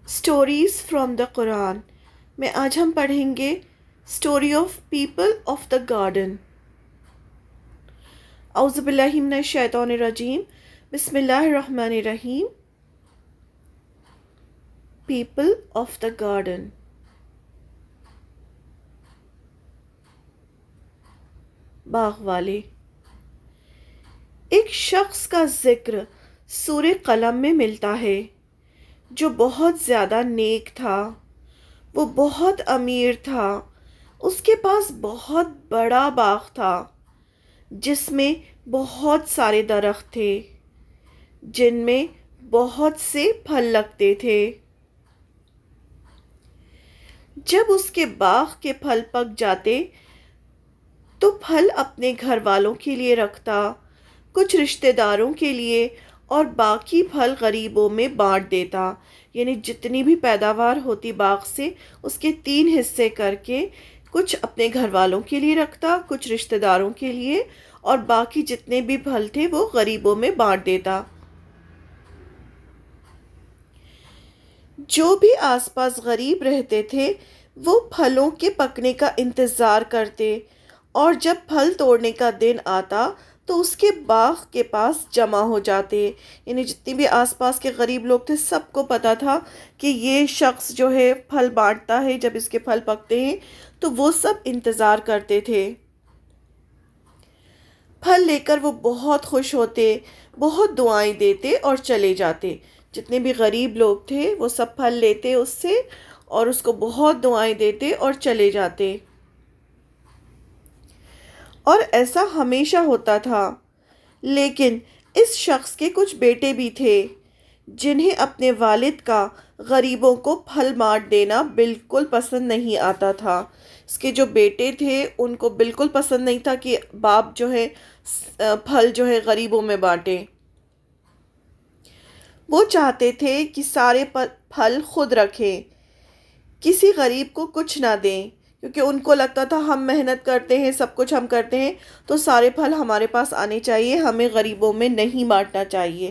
Stories from the قرآن میں آج ہم پڑھیں گے story of people of the garden. اعوذ باللہ من الشیطان الرجیم، بسم اللہ الرحمن الرحیم۔ People of the garden. باغ والے۔ ایک شخص کا ذکر سورہ قلم میں ملتا ہے جو بہت زیادہ نیک تھا۔ وہ بہت امیر تھا۔ اس کے پاس بہت بڑا باغ تھا جس میں بہت سارے درخت تھے جن میں بہت سے پھل لگتے تھے۔ جب اس کے باغ کے پھل پک جاتے تو پھل اپنے گھر والوں کے لیے رکھتا، کچھ رشتہ داروں کے لیے اور باقی پھل غریبوں میں بانٹ دیتا۔ یعنی جتنی بھی پیداوار ہوتی باغ سے اس کے 3 حصے کر کے کچھ اپنے گھر والوں کے لیے رکھتا، کچھ رشتہ داروں کے لیے اور باقی جتنے بھی پھل تھے وہ غریبوں میں بانٹ دیتا۔ جو بھی آس پاس غریب رہتے تھے وہ پھلوں کے پکنے کا انتظار کرتے اور جب پھل توڑنے کا دن آتا تو اس کے باغ کے پاس جمع ہو جاتے۔ یعنی جتنی بھی آس پاس کے غریب لوگ تھے سب کو پتہ تھا کہ یہ شخص جو ہے پھل بانٹتا ہے، جب اس کے پھل پکتے ہیں تو وہ سب انتظار کرتے تھے۔ پھل لے کر وہ بہت خوش ہوتے، بہت دعائیں دیتے اور چلے جاتے۔ جتنے بھی غریب لوگ تھے وہ سب پھل لیتے اس سے اور اس کو بہت دعائیں دیتے اور چلے جاتے۔ اور ایسا ہمیشہ ہوتا تھا۔ لیکن اس شخص کے کچھ بیٹے بھی تھے جنہیں اپنے والد کا غریبوں کو پھل بانٹ دینا بالکل پسند نہیں آتا تھا۔ اس کے جو بیٹے تھے ان کو بالکل پسند نہیں تھا کہ باپ جو ہے پھل جو ہے غریبوں میں بانٹے۔ وہ چاہتے تھے کہ سارے پھل خود رکھیں، کسی غریب کو کچھ نہ دیں، کیونکہ ان کو لگتا تھا ہم محنت کرتے ہیں، سب کچھ ہم کرتے ہیں تو سارے پھل ہمارے پاس آنے چاہیے، ہمیں غریبوں میں نہیں بانٹنا چاہیے۔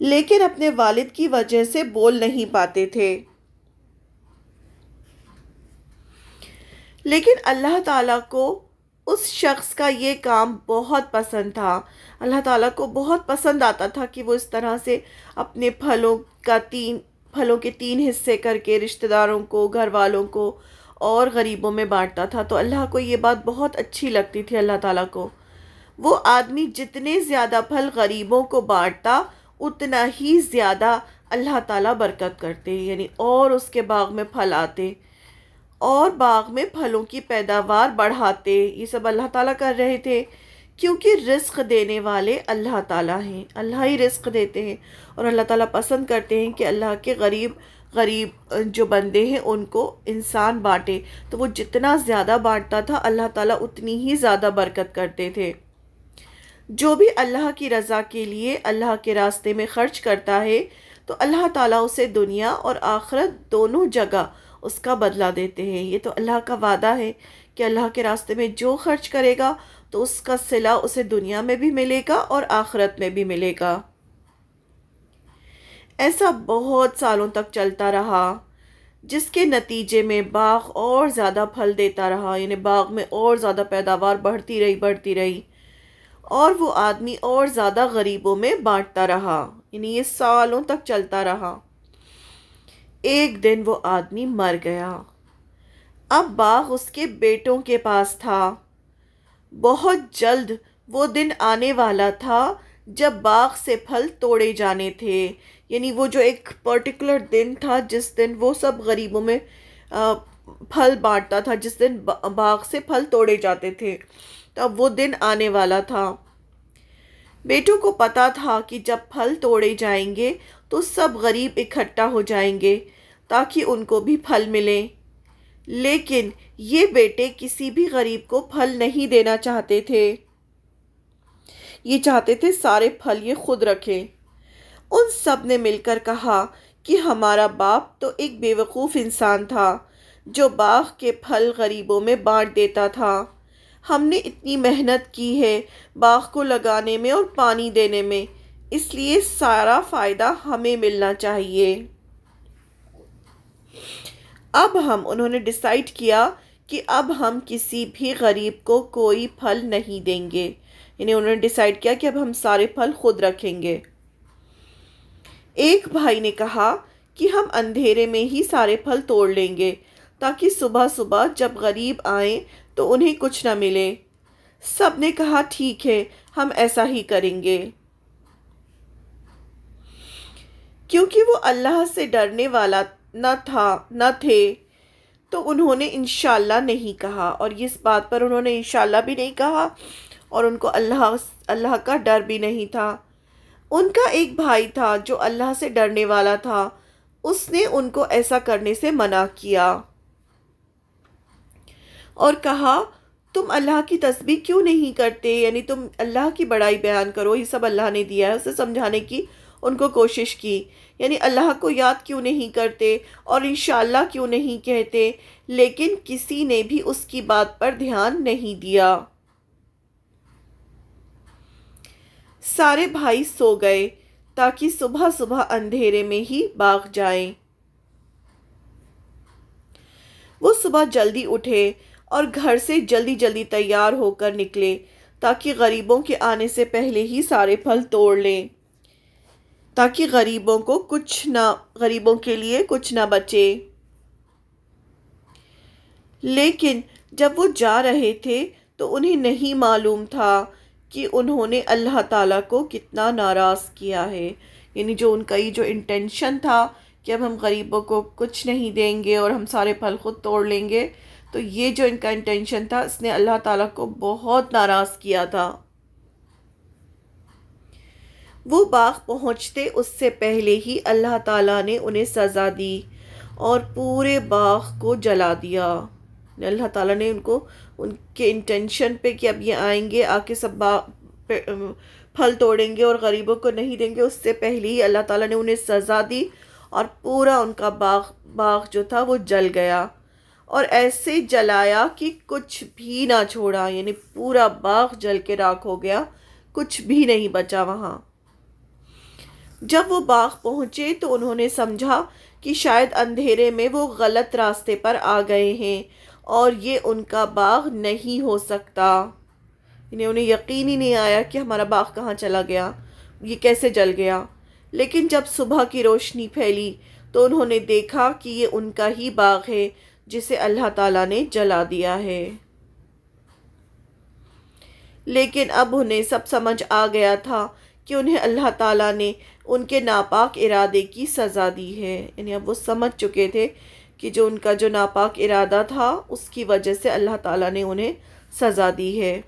لیکن اپنے والد کی وجہ سے بول نہیں پاتے تھے۔ لیکن اللہ تعالیٰ کو اس شخص کا یہ کام بہت پسند تھا۔ اللہ تعالیٰ کو بہت پسند آتا تھا کہ وہ اس طرح سے اپنے پھلوں کے 3 حصے کر کے رشتہ داروں کو، گھر والوں کو اور غریبوں میں بانٹتا تھا۔ تو اللہ کو یہ بات بہت اچھی لگتی تھی۔ اللہ تعالیٰ کو وہ آدمی جتنے زیادہ پھل غریبوں کو بانٹتا اتنا ہی زیادہ اللہ تعالیٰ برکت کرتے، یعنی اور اس کے باغ میں پھل آتے اور باغ میں پھلوں کی پیداوار بڑھاتے۔ یہ سب اللہ تعالیٰ کر رہے تھے کیونکہ رزق دینے والے اللہ تعالیٰ ہیں، اللہ ہی رزق دیتے ہیں اور اللہ تعالیٰ پسند کرتے ہیں کہ اللہ کے غریب جو بندے ہیں ان کو انسان بانٹے۔ تو وہ جتنا زیادہ بانٹتا تھا اللہ تعالیٰ اتنی ہی زیادہ برکت کرتے تھے۔ جو بھی اللہ کی رضا کے لیے اللہ کے راستے میں خرچ کرتا ہے تو اللہ تعالیٰ اسے دنیا اور آخرت دونوں جگہ اس کا بدلہ دیتے ہیں۔ یہ تو اللہ کا وعدہ ہے کہ اللہ کے راستے میں جو خرچ کرے گا تو اس کا صلہ اسے دنیا میں بھی ملے گا اور آخرت میں بھی ملے گا۔ ایسا بہت سالوں تک چلتا رہا جس کے نتیجے میں باغ اور زیادہ پھل دیتا رہا، یعنی باغ میں اور زیادہ پیداوار بڑھتی رہی اور وہ آدمی اور زیادہ غریبوں میں بانٹتا رہا، یعنی یہ سالوں تک چلتا رہا۔ ایک دن وہ آدمی مر گیا۔ اب باغ اس کے بیٹوں کے پاس تھا۔ بہت جلد وہ دن آنے والا تھا جب باغ سے پھل توڑے جانے تھے، یعنی وہ جو ایک پرٹیکولر دن تھا جس دن وہ سب غریبوں میں پھل بانٹتا تھا، جس دن باغ سے پھل توڑے جاتے تھے، تو اب وہ دن آنے والا تھا۔ بیٹوں کو پتا تھا کہ جب پھل توڑے جائیں گے تو سب غریب اکٹھا ہو جائیں گے تاکہ ان کو بھی پھل ملیں۔ لیکن یہ بیٹے کسی بھی غریب کو پھل نہیں دینا چاہتے تھے، یہ چاہتے تھے سارے پھل یہ خود رکھیں۔ ان سب نے مل کر کہا کہ ہمارا باپ تو ایک بیوقوف انسان تھا جو باغ کے پھل غریبوں میں بانٹ دیتا تھا۔ ہم نے اتنی محنت کی ہے باغ کو لگانے میں اور پانی دینے میں، اس لیے سارا فائدہ ہمیں ملنا چاہیے۔ انہوں نے ڈیسائیڈ کیا کہ اب ہم کسی بھی غریب کو کوئی پھل نہیں دیں گے، یعنی انہوں نے ڈیسائیڈ کیا کہ اب ہم سارے پھل خود رکھیں گے۔ ایک بھائی نے کہا کہ ہم اندھیرے میں ہی سارے پھل توڑ لیں گے تاکہ صبح صبح جب غریب آئیں تو انہیں کچھ نہ ملے۔ سب نے کہا ٹھیک ہے، ہم ایسا ہی کریں گے۔ کیونکہ وہ اللہ سے ڈرنے والا نہ تھے تو انہوں نے انشاءاللہ نہیں کہا، اور اس بات پر انہوں نے انشاءاللہ بھی نہیں کہا، اور ان کو اللہ کا ڈر بھی نہیں تھا۔ ان کا ایک بھائی تھا جو اللہ سے ڈرنے والا تھا، اس نے ان کو ایسا کرنے سے منع کیا اور کہا تم اللہ کی تسبیح کیوں نہیں کرتے، یعنی تم اللہ کی بڑائی بیان کرو، یہ سب اللہ نے دیا ہے۔ اسے سمجھانے کی ان کو کوشش کی، یعنی اللہ کو یاد کیوں نہیں کرتے اور انشاءاللہ کیوں نہیں کہتے، لیکن کسی نے بھی اس کی بات پر دھیان نہیں دیا۔ سارے بھائی سو گئے تاکہ صبح صبح اندھیرے میں ہی باغ جائیں۔ وہ صبح جلدی اٹھے اور گھر سے جلدی جلدی تیار ہو کر نکلے تاکہ غریبوں کے آنے سے پہلے ہی سارے پھل توڑ لیں، تاکہ غریبوں کے لیے کچھ نہ بچے۔ لیکن جب وہ جا رہے تھے تو انہیں نہیں معلوم تھا کہ انہوں نے اللہ تعالیٰ کو کتنا ناراض کیا ہے، یعنی جو ان کا یہ جو انٹینشن تھا کہ اب ہم غریبوں کو کچھ نہیں دیں گے اور ہم سارے پھل خود توڑ لیں گے، تو یہ جو ان کا انٹینشن تھا اس نے اللہ تعالیٰ کو بہت ناراض کیا تھا۔ وہ باغ پہنچتے اس سے پہلے ہی اللہ تعالیٰ نے انہیں سزا دی اور پورے باغ کو جلا دیا۔ اللہ تعالیٰ نے ان کے انٹینشن پہ کہ اب یہ آئیں گے، آ کے سب پھل توڑیں گے اور غریبوں کو نہیں دیں گے، اس سے پہلے ہی اللہ تعالیٰ نے انہیں سزا دی اور پورا ان کا باغ جو تھا وہ جل گیا، اور ایسے جلایا کہ کچھ بھی نہ چھوڑا، یعنی پورا باغ جل کے راکھ ہو گیا، کچھ بھی نہیں بچا وہاں۔ جب وہ باغ پہنچے تو انہوں نے سمجھا کہ شاید اندھیرے میں وہ غلط راستے پر آ گئے ہیں اور یہ ان کا باغ نہیں ہو سکتا، یعنی انہیں یقین ہی نہیں آیا کہ ہمارا باغ کہاں چلا گیا، یہ کیسے جل گیا۔ لیکن جب صبح کی روشنی پھیلی تو انہوں نے دیکھا کہ یہ ان کا ہی باغ ہے جسے اللہ تعالیٰ نے جلا دیا ہے۔ لیکن اب انہیں سب سمجھ آ گیا تھا کہ انہیں اللہ تعالیٰ نے ان کے ناپاک ارادے کی سزا دی ہے، یعنی اب وہ سمجھ چکے تھے کہ جو ان کا جو ناپاک ارادہ تھا اس کی وجہ سے اللہ تعالیٰ نے انہیں سزا دی ہے۔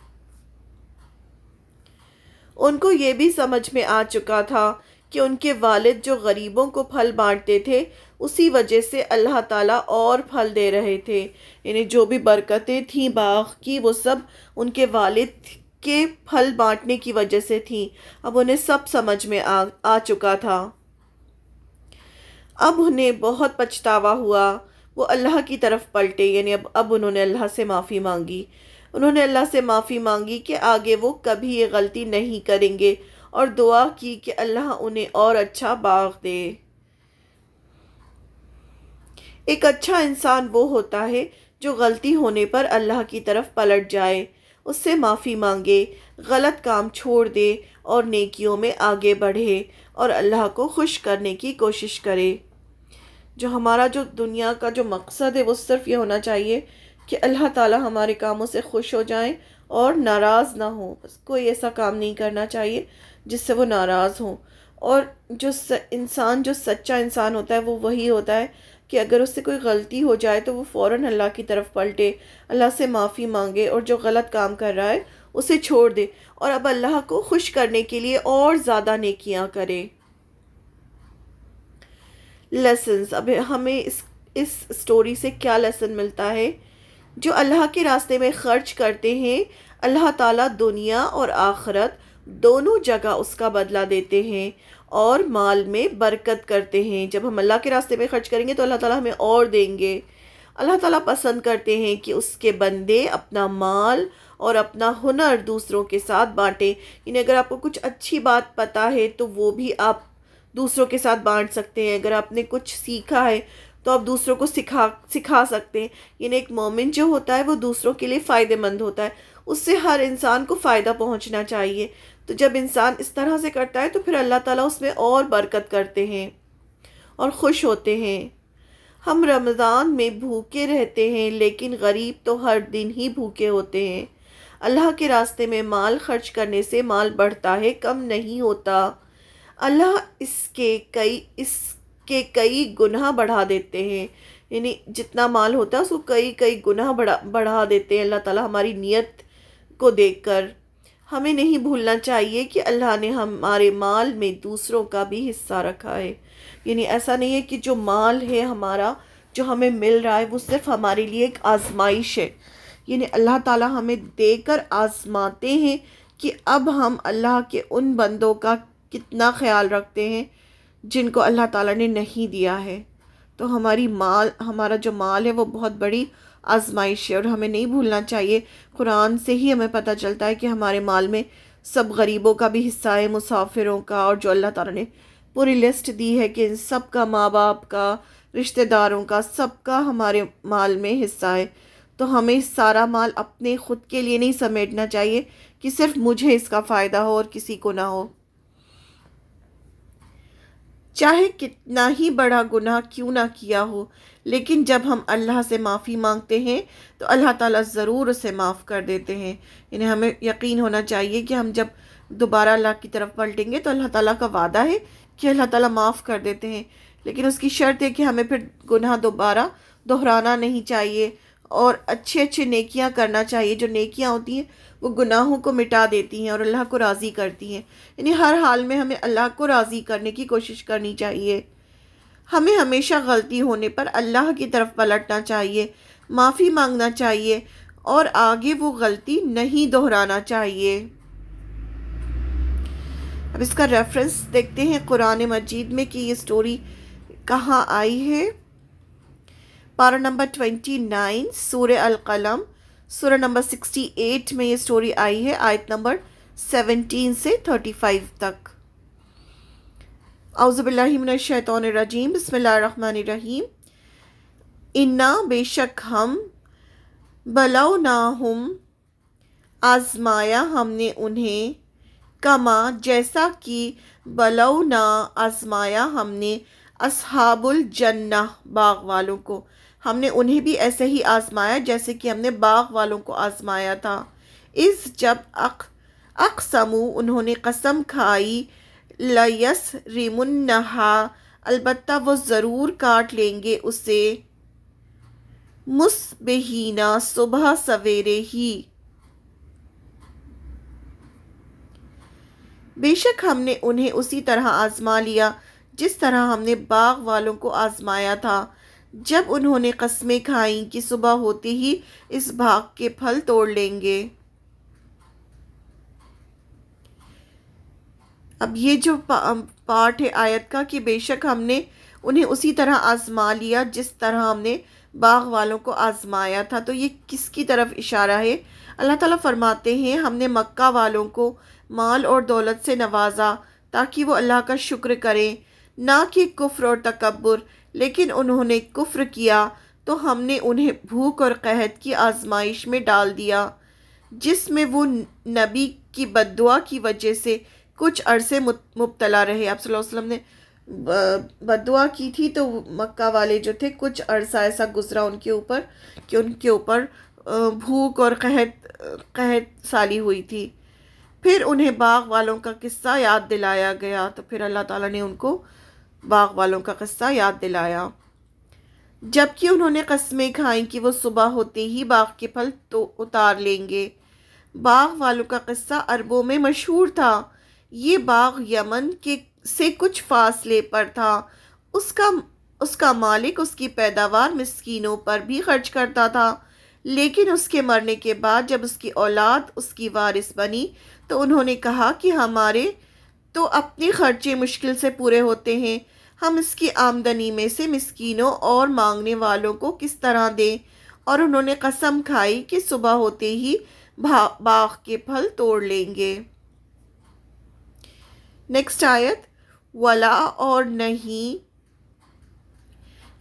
ان کو یہ بھی سمجھ میں آ چکا تھا کہ ان کے والد جو غریبوں کو پھل بانٹتے تھے اسی وجہ سے اللہ تعالیٰ اور پھل دے رہے تھے، یعنی جو بھی برکتیں تھیں باغ کی وہ سب ان کے والد کے پھل بانٹنے کی وجہ سے تھیں۔ اب انہیں سب سمجھ میں آ چکا تھا۔ اب انہیں بہت پچھتاوا ہوا، وہ اللہ کی طرف پلٹے، یعنی اب انہوں نے اللہ سے معافی مانگی۔ انہوں نے اللہ سے معافی مانگی کہ آگے وہ کبھی یہ غلطی نہیں کریں گے، اور دعا کی کہ اللہ انہیں اور اچھا باغ دے۔ ایک اچھا انسان وہ ہوتا ہے جو غلطی ہونے پر اللہ کی طرف پلٹ جائے، اس سے معافی مانگے، غلط کام چھوڑ دے اور نیکیوں میں آگے بڑھے اور اللہ کو خوش کرنے کی کوشش کرے۔ جو ہمارا جو دنیا کا جو مقصد ہے وہ صرف یہ ہونا چاہیے کہ اللہ تعالیٰ ہمارے کاموں سے خوش ہو جائیں اور ناراض نہ ہوں، بس کوئی ایسا کام نہیں کرنا چاہیے جس سے وہ ناراض ہوں۔ اور جو سچا انسان ہوتا ہے وہ وہی ہوتا ہے کہ اگر اس سے کوئی غلطی ہو جائے تو وہ فوراً اللہ کی طرف پلٹے، اللہ سے معافی مانگے اور جو غلط کام کر رہا ہے اسے چھوڑ دے اور اب اللہ کو خوش کرنے کے لیے اور زیادہ نیکیاں کرے۔ لیسنز، اب ہمیں اس سٹوری سے کیا لیسن ملتا ہے؟ جو اللہ کے راستے میں خرچ کرتے ہیں اللہ تعالیٰ دنیا اور آخرت دونوں جگہ اس کا بدلہ دیتے ہیں اور مال میں برکت کرتے ہیں۔ جب ہم اللہ کے راستے میں خرچ کریں گے تو اللہ تعالیٰ ہمیں اور دیں گے۔ اللہ تعالیٰ پسند کرتے ہیں کہ اس کے بندے اپنا مال اور اپنا ہنر دوسروں کے ساتھ بانٹیں، یعنی اگر آپ کو کچھ اچھی بات پتہ ہے تو وہ بھی آپ دوسروں کے ساتھ بانٹ سکتے ہیں۔ اگر آپ نے کچھ سیکھا ہے تو آپ دوسروں کو سکھا سکتے ہیں. یعنی ایک مومن جو ہوتا ہے وہ دوسروں کے لیے فائدہ مند ہوتا ہے، اس سے ہر انسان کو فائدہ پہنچنا چاہیے. تو جب انسان اس طرح سے کرتا ہے تو پھر اللہ تعالیٰ اس میں اور برکت کرتے ہیں اور خوش ہوتے ہیں. ہم رمضان میں بھوکے رہتے ہیں لیکن غریب تو ہر دن ہی بھوکے ہوتے ہیں. اللہ کے راستے میں مال خرچ کرنے سے مال بڑھتا ہے، کم نہیں ہوتا. اللہ اس کے کئی گناہ بڑھا دیتے ہیں. یعنی جتنا مال ہوتا ہے اس کو کئی گناہ بڑھا دیتے ہیں اللہ تعالیٰ ہماری نیت کو دیکھ کر. ہمیں نہیں بھولنا چاہیے کہ اللہ نے ہمارے مال میں دوسروں کا بھی حصہ رکھا ہے. یعنی ایسا نہیں ہے کہ جو مال ہے ہمارا، جو ہمیں مل رہا ہے، وہ صرف ہمارے لیے ایک آزمائش ہے. یعنی اللہ تعالیٰ ہمیں دے کر آزماتے ہیں کہ اب ہم اللہ کے ان بندوں کا کتنا خیال رکھتے ہیں جن کو اللہ تعالیٰ نے نہیں دیا ہے. تو ہمارا جو مال ہے وہ بہت بڑی آزمائش ہے، اور ہمیں نہیں بھولنا چاہیے. قرآن سے ہی ہمیں پتہ چلتا ہے کہ ہمارے مال میں سب غریبوں کا بھی حصہ ہے، مسافروں کا، اور جو اللہ تعالیٰ نے پوری لسٹ دی ہے کہ ان سب کا، ماں باپ کا، رشتہ داروں کا، سب کا ہمارے مال میں حصہ ہے. تو ہمیں سارا مال اپنے خود کے لیے نہیں سمیٹنا چاہیے کہ صرف مجھے اس کا فائدہ ہو اور کسی کو نہ ہو. چاہے کتنا ہی بڑا گناہ کیوں نہ کیا ہو، لیکن جب ہم اللہ سے معافی مانگتے ہیں تو اللہ تعالیٰ ضرور اسے معاف کر دیتے ہیں. یعنی ہمیں یقین ہونا چاہیے کہ ہم جب دوبارہ اللہ کی طرف پلٹیں گے تو اللہ تعالیٰ کا وعدہ ہے کہ اللہ تعالیٰ معاف کر دیتے ہیں. لیکن اس کی شرط ہے کہ ہمیں پھر گناہ دوبارہ دہرانا نہیں چاہیے، اور اچھے اچھے نیکیاں کرنا چاہیے. جو نیکیاں ہوتی ہیں وہ گناہوں کو مٹا دیتی ہیں اور اللہ کو راضی کرتی ہیں. یعنی ہر حال میں ہمیں اللہ کو راضی کرنے کی کوشش کرنی چاہیے. ہمیں ہمیشہ غلطی ہونے پر اللہ کی طرف پلٹنا چاہیے، معافی مانگنا چاہیے، اور آگے وہ غلطی نہیں دہرانا چاہیے. اب اس کا ریفرنس دیکھتے ہیں قرآن مجید میں کہ یہ سٹوری کہاں آئی ہے. پارہ نمبر 29 سورہ القلم، سورہ نمبر 68 میں یہ سٹوری آئی ہے، آیت نمبر 17 سے 35 تک. اعوذ باللہ من الشیطان الرجیم، بسم اللہ الرحمن الرحیم. انا بے شک ہم، بلوناہم آزمایا ہم نے انہیں، کما جیسا کہ بلونا آزمایا ہم نے اصحاب الجنہ باغ والوں کو. ہم نے انہیں بھی ایسے ہی آزمایا جیسے کہ ہم نے باغ والوں کو آزمایا تھا. اس جب اقسمو انہوں نے قسم کھائی، لیسرمنہا البتہ وہ ضرور کاٹ لیں گے اسے، مصبحین صبح سویرے ہی. بے شک ہم نے انہیں اسی طرح آزما لیا جس طرح ہم نے باغ والوں کو آزمایا تھا، جب انہوں نے قسمیں کھائیں کہ صبح ہوتے ہی اس باغ کے پھل توڑ لیں گے. اب یہ جو پارٹ ہے آیت کا کہ بے شک ہم نے انہیں اسی طرح آزما لیا جس طرح ہم نے باغ والوں کو آزمایا تھا، تو یہ کس کی طرف اشارہ ہے؟ اللہ تعالیٰ فرماتے ہیں ہم نے مکہ والوں کو مال اور دولت سے نوازا تاکہ وہ اللہ کا شکر کریں، نہ کہ کفر اور تکبر. لیکن انہوں نے کفر کیا تو ہم نے انہیں بھوک اور قحط کی آزمائش میں ڈال دیا، جس میں وہ نبی کی بد دعا کی وجہ سے کچھ عرصے مبتلا رہے. آپ صلی اللہ علیہ وسلم نے بد دعا کی تھی تو مکہ والے جو تھے کچھ عرصہ ایسا گزرا ان کے اوپر کہ ان کے اوپر بھوک اور قحط سالی ہوئی تھی. پھر انہیں باغ والوں کا قصہ یاد دلایا گیا، تو پھر اللہ تعالیٰ نے ان کو باغ والوں کا قصہ یاد دلایا. جبکہ انہوں نے قسمیں کھائیں کہ وہ صبح ہوتے ہی باغ کے پھل تو اتار لیں گے. باغ والوں کا قصہ عربوں میں مشہور تھا. یہ باغ یمن سے کچھ فاصلے پر تھا. اس کا مالک اس کی پیداوار مسکینوں پر بھی خرچ کرتا تھا، لیکن اس کے مرنے کے بعد جب اس کی اولاد اس کی وارث بنی تو انہوں نے کہا کہ ہمارے تو اپنے خرچے مشکل سے پورے ہوتے ہیں، ہم اس کی آمدنی میں سے مسکینوں اور مانگنے والوں کو کس طرح دیں. اور انہوں نے قسم کھائی کہ صبح ہوتے ہی باغ کے پھل توڑ لیں گے. نیکسٹ آیت، ولا اور نہیں،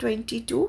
22।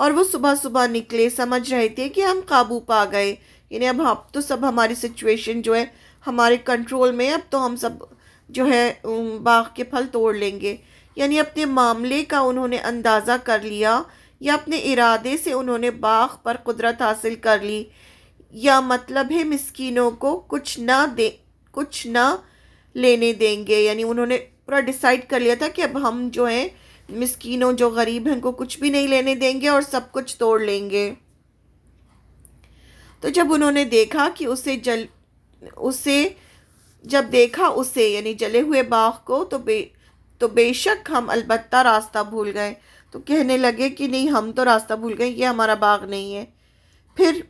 اور وہ صبح صبح نکلے، سمجھ رہے تھے کہ ہم قابو پا گئے، یعنی اب تو سب ہماری سچویشن جو ہے ہمارے کنٹرول میں، اب تو ہم سب جو ہے باغ کے پھل توڑ لیں گے. یعنی اپنے معاملے کا انہوں نے اندازہ کر لیا، یا اپنے ارادے سے انہوں نے باغ پر قدرت حاصل کر لی، یا مطلب ہے مسکینوں کو کچھ نہ لینے دیں گے. یعنی انہوں نے پورا ڈیسائیڈ کر لیا تھا کہ اب ہم جو ہیں مسکینوں جو غریب ہیں ان کو کچھ بھی نہیں لینے دیں گے اور سب کچھ توڑ لیں گے. تو جب انہوں نے دیکھا کہ اسے یعنی جلے ہوئے باغ کو، تو بے شک ہم البتہ راستہ بھول گئے. تو کہنے لگے کہ نہیں، ہم تو راستہ بھول گئے، یہ ہمارا باغ نہیں ہے.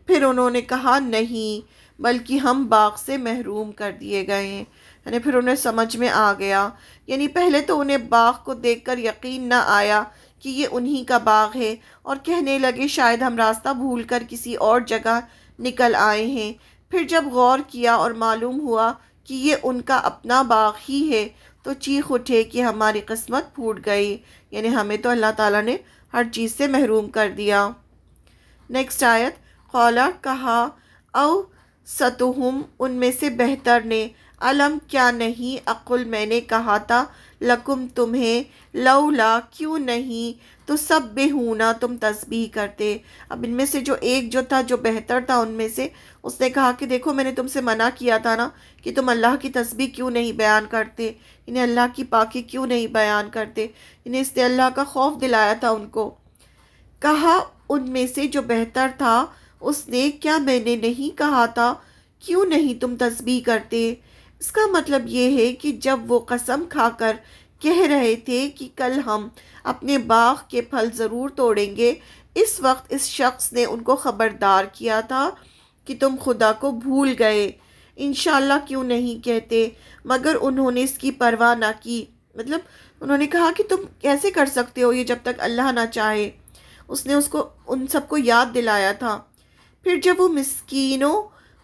پھر انہوں نے کہا نہیں، بلکہ ہم باغ سے محروم کر دیے گئے ہیں. یعنی پھر انہیں سمجھ میں آ گیا. یعنی پہلے تو انہیں باغ کو دیکھ کر یقین نہ آیا کہ یہ انہی کا باغ ہے، اور کہنے لگے شاید ہم راستہ بھول کر کسی اور جگہ نکل آئے ہیں. پھر جب غور کیا اور معلوم ہوا کہ یہ ان کا اپنا باغ ہی ہے، تو چیخ اٹھے کہ ہماری قسمت پھوٹ گئی، یعنی ہمیں تو اللہ تعالیٰ نے ہر چیز سے محروم کر دیا. نیکسٹ آیت، قولا کہا، او ستہم ان میں سے بہتر نے، علم کیا نہیں، اقل میں نے کہا تھا، لکم تمہیں، لولا کیوں نہیں، تو سب بے ہونا تم تسبیح کرتے. اب ان میں سے جو ایک جو تھا جو بہتر تھا ان میں سے، اس نے کہا کہ دیکھو میں نے تم سے منع کیا تھا نا کہ تم اللہ کی تسبیح کیوں نہیں بیان کرتے، انہیں اللہ کی پاکی کیوں نہیں بیان کرتے. انہیں اس نے اللہ کا خوف دلایا تھا ان کو. کہا ان میں سے جو بہتر تھا اس نے، کیا میں نے نہیں کہا تھا کیوں نہیں تم تسبیح کرتے. اس کا مطلب یہ ہے کہ جب وہ قسم کھا کر کہہ رہے تھے کہ کل ہم اپنے باغ کے پھل ضرور توڑیں گے، اس وقت اس شخص نے ان کو خبردار کیا تھا کہ تم خدا کو بھول گئے. انشاءاللہ کیوں نہیں کہتے، مگر انہوں نے اس کی پرواہ نہ کی. مطلب انہوں نے کہا کہ تم کیسے کر سکتے ہو یہ جب تک اللہ نہ چاہے. اس نے ان سب کو یاد دلایا تھا. پھر جب وہ مسکینوں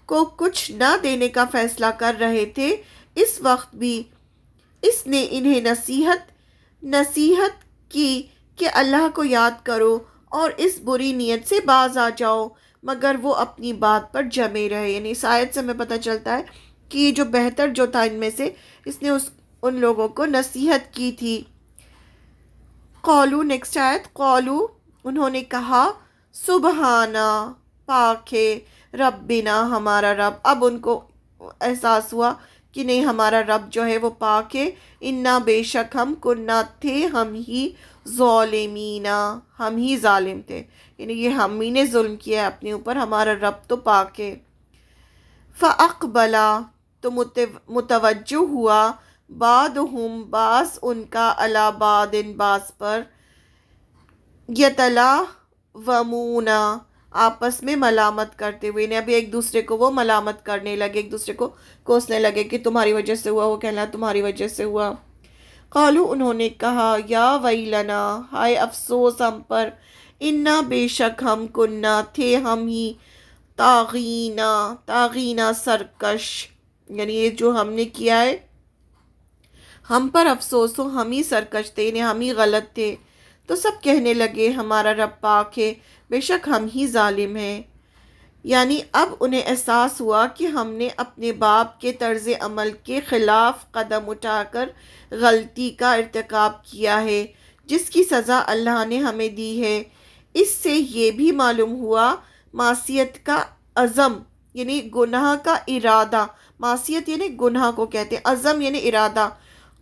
کو کچھ نہ دینے کا فیصلہ کر رہے تھے، اس وقت بھی اس نے انہیں نصیحت کی کہ اللہ کو یاد کرو اور اس بری نیت سے باز آ جاؤ، مگر وہ اپنی بات پر جمے رہے. یعنی اس آیت سے ہمیں پتہ چلتا ہے کہ یہ جو بہتر جو تھا ان میں سے، اس نے ان لوگوں کو نصیحت کی تھی. قولو، نیکسٹ آیت، قولو انہوں نے کہا، سبحانہ پاک ہے، ربنا ہمارا رب. اب ان کو احساس ہوا کہ نہیں، ہمارا رب جو ہے وہ پاک ہے. انا بے شک ہم، کنہ تھے ہم ہی، ظالمینا ہم ہی ظالم تھے. یعنی یہ ہم ہی نے ظلم کیا ہے اپنے اوپر، ہمارا رب تو پاک ہے. فاقبلا تو متوجہ ہوا، بعضہم بعض ان کا، علی بعض بعض پر، یتلاومون آپس میں ملامت کرتے ہوئے. ابھی ایک دوسرے کو وہ ملامت کرنے لگے، ایک دوسرے کو کوسنے لگے کہ تمہاری وجہ سے ہوا، وہ کہنا تمہاری وجہ سے ہوا. قالو انہوں نے کہا، یا ویلنا ہائے افسوس ہم پر، انا بے شک ہم، کنہ تھے ہم ہی، طاغینا سرکش. یعنی یہ جو ہم نے کیا ہے ہم پر افسوس ہو، ہم ہی سرکش تھے، یعنی ہم ہی غلط تھے. تو سب کہنے لگے ہمارا رب پاک ہے، بے شک ہم ہی ظالم ہیں. یعنی اب انہیں احساس ہوا کہ ہم نے اپنے باپ کے طرز عمل کے خلاف قدم اٹھا کر غلطی کا ارتکاب کیا ہے، جس کی سزا اللہ نے ہمیں دی ہے. اس سے یہ بھی معلوم ہوا معصیت کا عزم، یعنی گناہ کا ارادہ. معصیت یعنی گناہ کو کہتے ہیں، عزم یعنی ارادہ،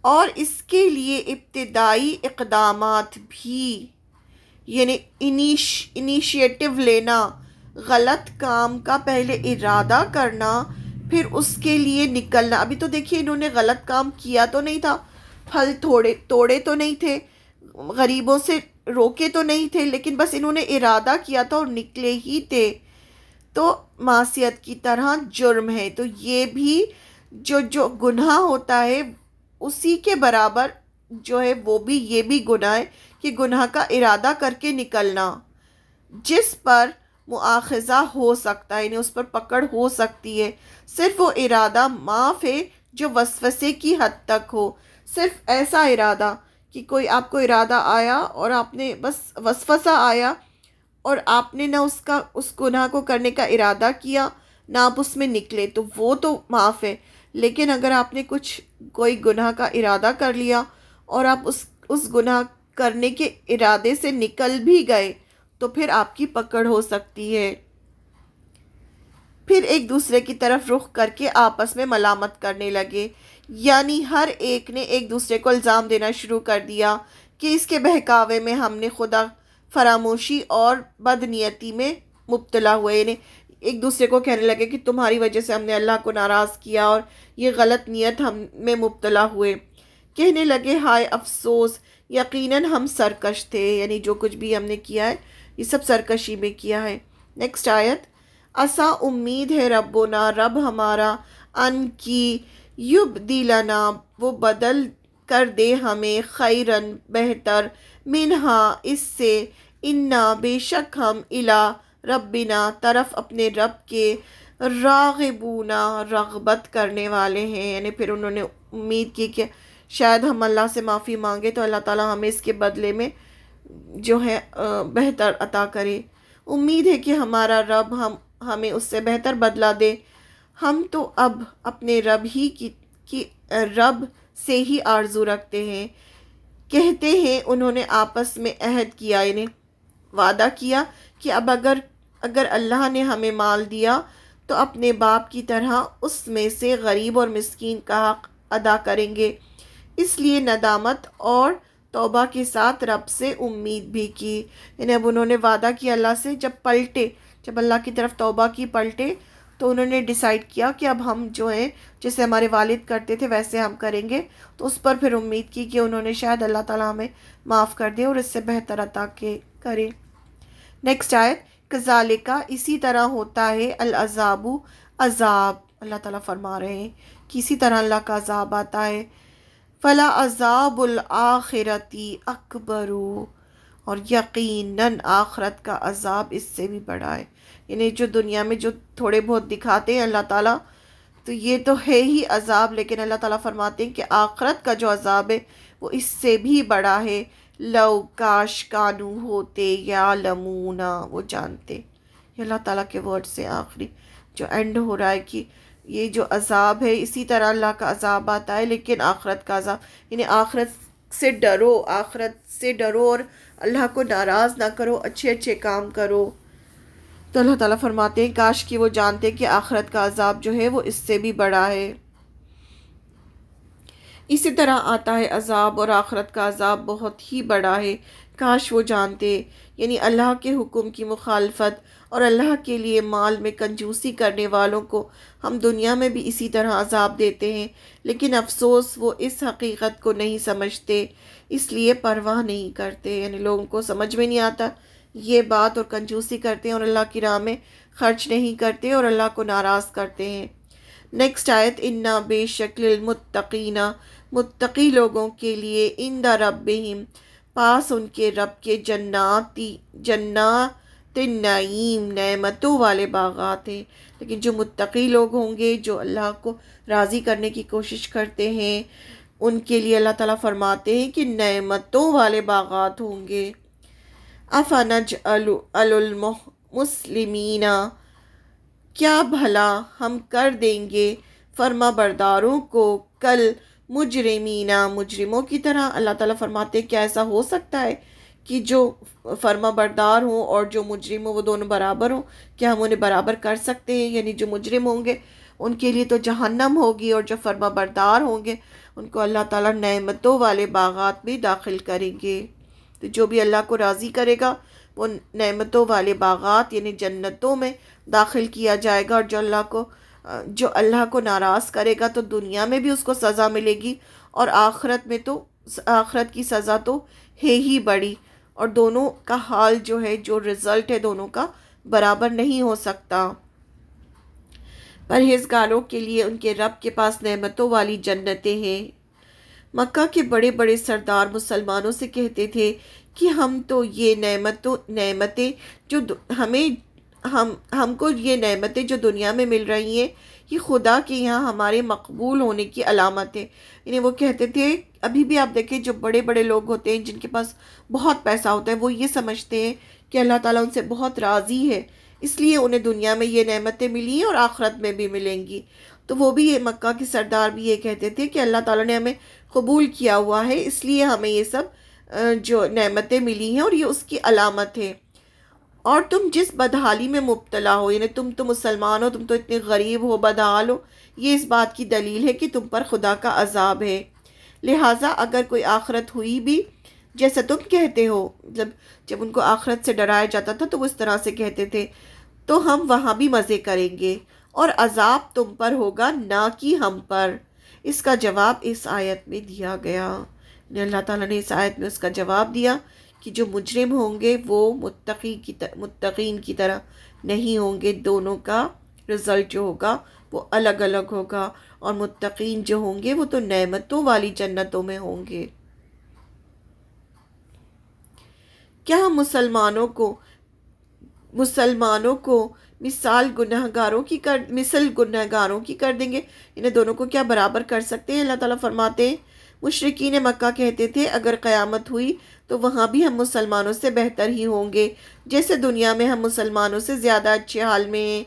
اور اس کے لیے ابتدائی اقدامات بھی، یعنی انیشیٹو لینا، غلط کام کا پہلے ارادہ کرنا، پھر اس کے لیے نکلنا. ابھی تو دیکھیے انہوں نے غلط کام کیا تو نہیں تھا، پھل توڑے تو نہیں تھے، غریبوں سے روکے تو نہیں تھے، لیکن بس انہوں نے ارادہ کیا تھا اور نکلے ہی تھے. تو معصیت کی طرح جرم ہے. تو یہ بھی جو گناہ ہوتا ہے اسی کے برابر جو ہے وہ بھی، یہ بھی گناہ ہے کہ گناہ کا ارادہ کر کے نکلنا، جس پر مؤاخذہ ہو سکتا ہے، یعنی اس پر پکڑ ہو سکتی ہے. صرف وہ ارادہ معاف ہے جو وسوسے کی حد تک ہو. صرف ایسا ارادہ کہ کوئی آپ کو ارادہ آیا اور آپ نے بس وسوسہ آیا اور آپ نے نہ اس گناہ کو کرنے کا ارادہ کیا، نہ آپ اس میں نکلے، تو وہ تو معاف ہے۔ لیکن اگر آپ نے کوئی گناہ کا ارادہ کر لیا اور آپ اس گناہ کرنے کے ارادے سے نکل بھی گئے تو پھر آپ کی پکڑ ہو سکتی ہے۔ پھر ایک دوسرے کی طرف رخ کر کے آپس میں ملامت کرنے لگے، یعنی ہر ایک نے ایک دوسرے کو الزام دینا شروع کر دیا کہ اس کے بہکاوے میں ہم نے خدا فراموشی اور بدنیتی میں مبتلا ہوئے، یعنی ایک دوسرے کو کہنے لگے کہ تمہاری وجہ سے ہم نے اللہ کو ناراض کیا اور یہ غلط نیت ہم میں مبتلا ہوئے۔ کہنے لگے ہائے افسوس، یقیناً ہم سرکش تھے، یعنی جو کچھ بھی ہم نے کیا ہے یہ سب سرکشی میں کیا ہے۔ نیکسٹ آیت، اسا امید ہے ربنا، رب ہمارا، ان کی یبدلنا، وہ بدل کر دے ہمیں، خیرن بہتر، منہا اس سے، انا بے شک ہم، الا ربنا طرف اپنے رب کے، راغبونا رغبت کرنے والے ہیں، یعنی پھر انہوں نے امید کی کہ شاید ہم اللہ سے معافی مانگے تو اللہ تعالیٰ ہمیں اس کے بدلے میں جو ہے بہتر عطا کرے۔ امید ہے کہ ہمارا رب ہمیں اس سے بہتر بدلہ دے۔ ہم تو اب اپنے رب سے ہی آرزو رکھتے ہیں۔ کہتے ہیں انہوں نے آپس میں عہد کیا، یعنی وعدہ کیا کہ اب اگر اللہ نے ہمیں مال دیا تو اپنے باپ کی طرح اس میں سے غریب اور مسکین کا حق ادا کریں گے۔ اس لیے ندامت اور توبہ کے ساتھ رب سے امید بھی کی، یعنی اب انہوں نے وعدہ کیا اللہ سے، جب اللہ کی طرف توبہ کی پلٹے تو انہوں نے ڈیسائیڈ کیا کہ اب ہم جو ہیں جیسے ہمارے والد کرتے تھے ویسے ہم کریں گے، تو اس پر پھر امید کی کہ انہوں نے شاید اللہ تعالیٰ ہمیں معاف کر دے اور اس سے بہتر عطا کرے۔ نیکسٹ آیت، کذالکا اسی طرح ہوتا ہے، العذاب عذاب، اللہ تعالیٰ فرما رہے ہیں کہ اسی طرح اللہ کا عذاب آتا ہے، فلا عذاب الآخرتی اکبر، اور یقیناً آخرت کا عذاب اس سے بھی بڑا ہے، یعنی جو دنیا میں جو تھوڑے بہت دکھاتے ہیں اللہ تعالیٰ تو یہ تو ہے ہی عذاب، لیکن اللہ تعالیٰ فرماتے ہیں کہ آخرت کا جو عذاب ہے وہ اس سے بھی بڑا ہے، لو کاش کانو ہوتے یا لمونا، وہ جانتے۔ یہ اللہ تعالیٰ کے ورڈ سے آخری جو اینڈ ہو رہا ہے کہ یہ جو عذاب ہے اسی طرح اللہ کا عذاب آتا ہے، لیکن آخرت کا عذاب، یعنی آخرت سے ڈرو اور اللہ کو ناراض نہ کرو، اچھے اچھے کام کرو۔ تو اللہ تعالیٰ فرماتے ہیں کاش کہ وہ جانتے کہ آخرت کا عذاب جو ہے وہ اس سے بھی بڑا ہے۔ اسی طرح آتا ہے عذاب، اور آخرت کا عذاب بہت ہی بڑا ہے، کاش وہ جانتے، یعنی اللہ کے حکم کی مخالفت اور اللہ کے لیے مال میں کنجوسی کرنے والوں کو ہم دنیا میں بھی اسی طرح عذاب دیتے ہیں، لیکن افسوس وہ اس حقیقت کو نہیں سمجھتے، اس لیے پرواہ نہیں کرتے، یعنی لوگوں کو سمجھ میں نہیں آتا یہ بات، اور کنجوسی کرتے ہیں اور اللہ کی راہ میں خرچ نہیں کرتے اور اللہ کو ناراض کرتے ہیں۔ نیکسٹ آیت، انا بے شک للمتقین، متقی لوگوں کے لیے، عند ربہم پاس ان کے رب کے، جنات النعیم نعمتوں والے باغات ہیں، لیکن جو متقی لوگ ہوں گے جو اللہ کو راضی کرنے کی کوشش کرتے ہیں ان کے لیے اللہ تعالیٰ فرماتے ہیں کہ نعمتوں والے باغات ہوں گے۔ افنجعل المسلمین، کیا بھلا ہم کر دیں گے فرما برداروں کو، کل مجرمین مجرموں کی طرح، اللہ تعالیٰ فرماتے ہیں کیا ایسا ہو سکتا ہے کہ جو فرما بردار ہوں اور جو مجرم ہوں وہ دونوں برابر ہوں؟ کیا ہم انہیں برابر کر سکتے ہیں؟ یعنی جو مجرم ہوں گے ان کے لیے تو جہنم ہوگی، اور جو فرما بردار ہوں گے ان کو اللہ تعالیٰ نعمتوں والے باغات میں داخل کریں گے۔ تو جو بھی اللہ کو راضی کرے گا وہ نعمتوں والے باغات یعنی جنتوں میں داخل کیا جائے گا، اور جو اللہ کو ناراض کرے گا تو دنیا میں بھی اس کو سزا ملے گی، اور آخرت کی سزا تو ہے ہی بڑی، اور دونوں کا حال جو ہے، جو رزلٹ ہے دونوں کا برابر نہیں ہو سکتا۔ پرہیزگاروں کے لیے ان کے رب کے پاس نعمتوں والی جنتیں ہیں۔ مکہ کے بڑے بڑے سردار مسلمانوں سے کہتے تھے کہ ہم کو یہ نعمتیں جو دنیا میں مل رہی ہیں یہ خدا کے یہاں ہمارے مقبول ہونے کی علامت ہے. یعنی وہ کہتے تھے، ابھی بھی آپ دیکھیں جو بڑے بڑے لوگ ہوتے ہیں جن کے پاس بہت پیسہ ہوتا ہے، وہ یہ سمجھتے ہیں کہ اللہ تعالیٰ ان سے بہت راضی ہے، اس لیے انہیں دنیا میں یہ نعمتیں ملی ہیں اور آخرت میں بھی ملیں گی. تو وہ بھی، یہ مکہ کے سردار بھی یہ کہتے تھے کہ اللہ تعالیٰ نے ہمیں قبول کیا ہوا ہے، اس لیے ہمیں یہ سب جو نعمتیں ملی ہیں اور یہ اس کی علامت ہے. اور تم جس بدحالی میں مبتلا ہو، یعنی تم تو مسلمان ہو، تم تو اتنے غریب ہو، بدحال ہو، یہ اس بات کی دلیل ہے کہ تم پر خدا کا عذاب ہے. لہٰذا اگر کوئی آخرت ہوئی بھی جیسا تم کہتے ہو، جب ان کو آخرت سے ڈرایا جاتا تھا تو وہ اس طرح سے کہتے تھے، تو ہم وہاں بھی مزے کریں گے اور عذاب تم پر ہوگا نہ کہ ہم پر. اس کا جواب اس آیت میں دیا گیا. اللہ تعالیٰ نے اس آیت میں اس کا جواب دیا کہ جو مجرم ہوں گے وہ متقین کی طرح نہیں ہوں گے. دونوں کا رزلٹ جو ہوگا وہ الگ الگ ہوگا، اور متقین جو ہوں گے وہ تو نعمتوں والی جنتوں میں ہوں گے. کیا ہم مسلمانوں کو مثل گنہگاروں کی کر دیں گے؟ انہیں دونوں کو کیا برابر کر سکتے ہیں؟ اللہ تعالیٰ فرماتے ہیں، مشرکین مکہ کہتے تھے اگر قیامت ہوئی تو وہاں بھی ہم مسلمانوں سے بہتر ہی ہوں گے، جیسے دنیا میں ہم مسلمانوں سے زیادہ اچھے حال میں ہیں.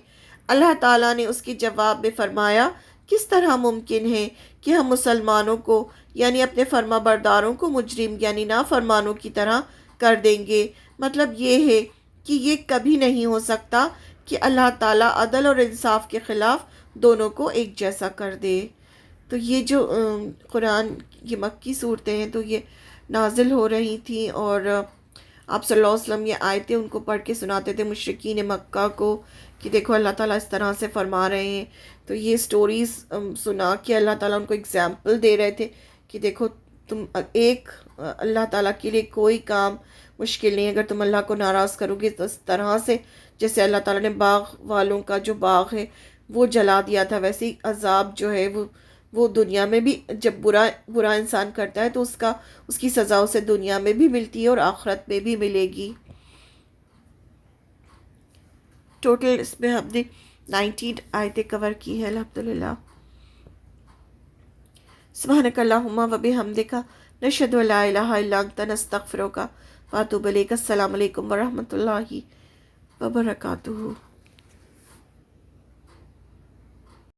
اللہ تعالیٰ نے اس کے جواب میں فرمایا، کس طرح ممکن ہے کہ ہم مسلمانوں کو یعنی اپنے فرما برداروں کو مجرم یعنی نافرمانوں کی طرح کر دیں گے؟ مطلب یہ ہے کہ یہ کبھی نہیں ہو سکتا کہ اللہ تعالیٰ عدل اور انصاف کے خلاف دونوں کو ایک جیسا کر دے. تو یہ جو قرآن، یہ مکی صورتیں ہیں تو یہ نازل ہو رہی تھیں، اور آپ صلی اللہ علیہ وسلم یہ آیتیں ان کو پڑھ کے سناتے تھے مشرکین مکہ کو کہ دیکھو اللہ تعالیٰ اس طرح سے فرما رہے ہیں. تو یہ سٹوریز سنا کے اللہ تعالیٰ ان کو اگزامپل دے رہے تھے کہ دیکھو تم اللہ تعالیٰ کے لیے کوئی کام مشکل نہیں. اگر تم اللہ کو ناراض کرو گے تو اس طرح سے جیسے اللہ تعالیٰ نے باغ والوں کا جو باغ ہے وہ جلا دیا تھا، ویسے ہی عذاب جو ہے وہ دنیا میں بھی جب برا انسان کرتا ہے تو اس کی سزا اسے دنیا میں بھی ملتی ہے اور آخرت میں بھی ملے گی. ٹوٹل اس میں ہم نے 19 آیتیں کور کی ہیں الحمدللہ. سبحانک اللہم و بحمدک نشہد ان لا الہ الا انت نستغفرک و اتوب الیک. السلام علیکم ورحمۃ اللہ وبرکاتہ.